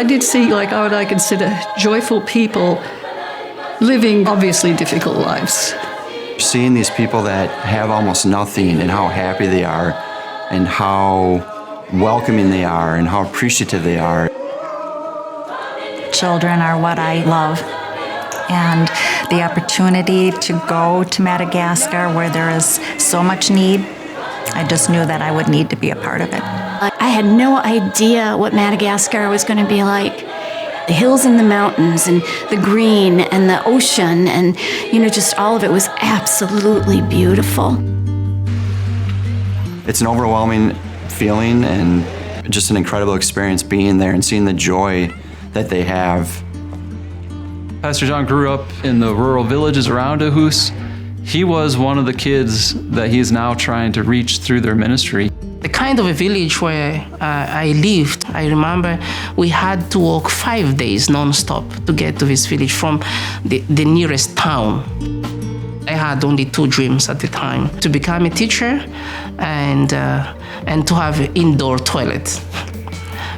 I did see what I consider joyful people living obviously difficult lives. Seeing these people that have almost nothing and how happy they are and how welcoming they are and how appreciative they are. Children are what I love. And the opportunity to go to Madagascar where there is so much need, I just knew that I would need to be a part of it. I had no idea what Madagascar was going to be like. The hills and the mountains and the green and the ocean and, just all of it was absolutely beautiful. It's an overwhelming feeling and just an incredible experience being there and seeing the joy that they have. Pastor John grew up in the rural villages around Aarhus. He was one of the kids that he is now trying to reach through their ministry. The kind of a village where I lived, I remember we had to walk 5 days non-stop to get to this village from the nearest town. I had only 2 dreams at the time: to become a teacher and to have an indoor toilet.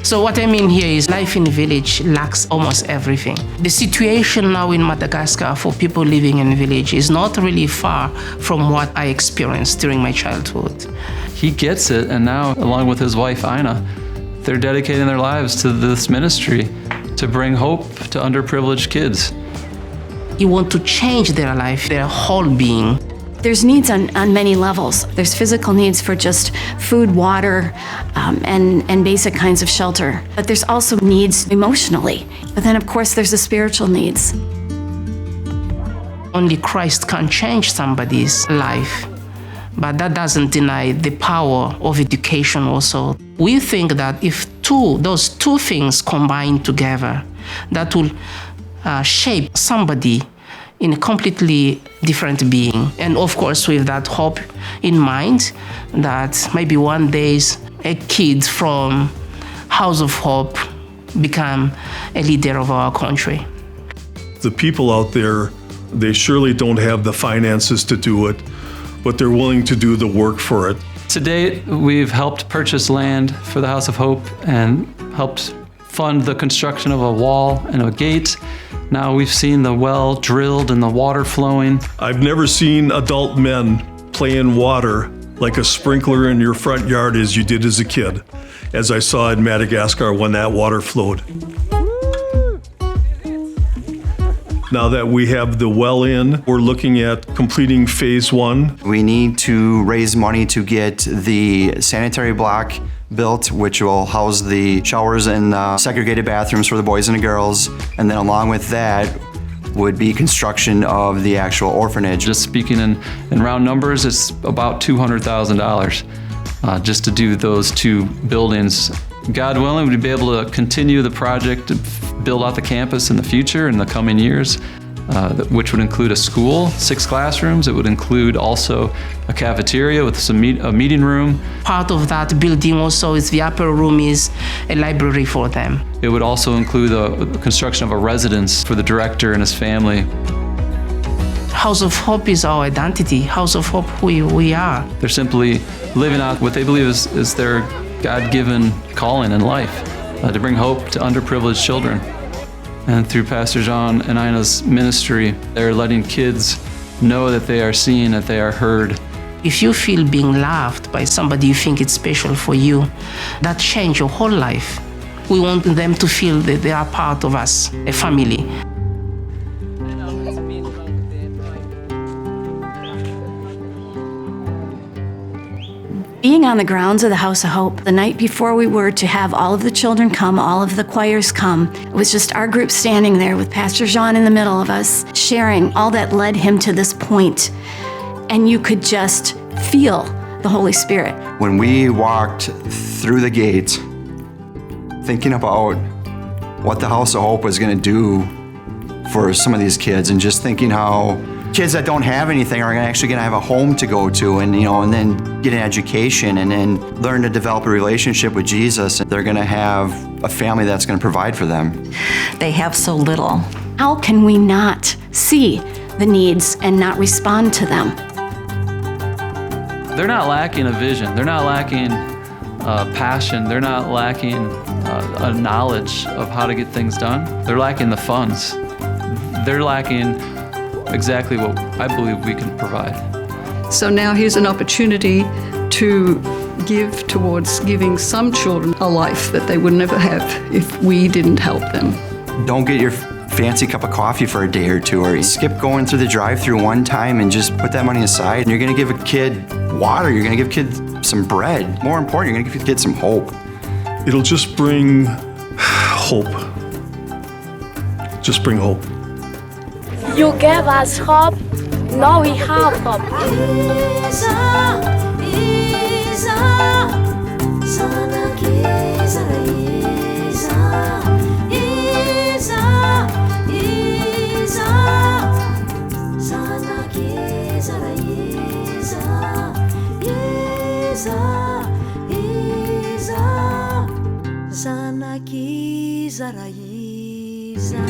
So what I mean here is life in the village lacks almost everything. The situation now in Madagascar for people living in the village is not really far from what I experienced during my childhood. He gets it, and now, along with his wife, Ina, they're dedicating their lives to this ministry to bring hope to underprivileged kids. You want to change their life, their whole being. There's needs on many levels. There's physical needs for just food, water, and basic kinds of shelter. But there's also needs emotionally. But then, of course, there's the spiritual needs. Only Christ can change somebody's life. But that doesn't deny the power of education also. We think that if those two things combine together, that will shape somebody in a completely different being. And of course, with that hope in mind, that maybe one day a kid from House of Hope become a leader of our country. The people out there, they surely don't have the finances to do it, but they're willing to do the work for it. To date, we've helped purchase land for the House of Hope and helped fund the construction of a wall and a gate. Now we've seen the well drilled and the water flowing. I've never seen adult men play in water like a sprinkler in your front yard as you did as a kid, as I saw in Madagascar when that water flowed. Now that we have the well in, we're looking at completing phase 1. We need to raise money to get the sanitary block built, which will house the showers and segregated bathrooms for the boys and the girls. And then along with that would be construction of the actual orphanage. Just speaking in round numbers, it's about $200,000 just to do those 2 buildings. God willing, we'd be able to continue the project to build out the campus in the future, in the coming years, which would include a school, 6 classrooms. It would include also a cafeteria with a meeting room. Part of that building also is the upper room is a library for them. It would also include the construction of a residence for the director and his family. House of Hope is our identity. House of Hope, who we are. They're simply living out what they believe is their God-given calling in life, to bring hope to underprivileged children. And through Pastor John and Ina's ministry, they're letting kids know that they are seen, that they are heard. If you feel being loved by somebody you think it's special for you, that changes your whole life. We want them to feel that they are part of us, a family. Being on the grounds of the House of Hope, the night before we were to have all of the children come, all of the choirs come, it was just our group standing there with Pastor Jean in the middle of us, sharing all that led him to this point. And you could just feel the Holy Spirit. When we walked through the gate, thinking about what the House of Hope was going to do for some of these kids, and just thinking how kids that don't have anything are actually going to have a home to go to, and and then get an education, and then learn to develop a relationship with Jesus. They're going to have a family that's going to provide for them. They have so little. How can we not see the needs and not respond to them? They're not lacking a vision. They're not lacking passion. They're not lacking a knowledge of how to get things done. They're lacking the funds. They're lacking exactly what I believe we can provide. So now here's an opportunity to give towards giving some children a life that they would never have if we didn't help them. Don't get your fancy cup of coffee for a day or two, or skip going through the drive-through one time and just put that money aside. And you're gonna give a kid water, you're gonna give a kid some bread. More important, you're gonna give a kid some hope. It'll just bring hope. Just bring hope. You gave us hope, now we have hope. Zanaki Zaraiza.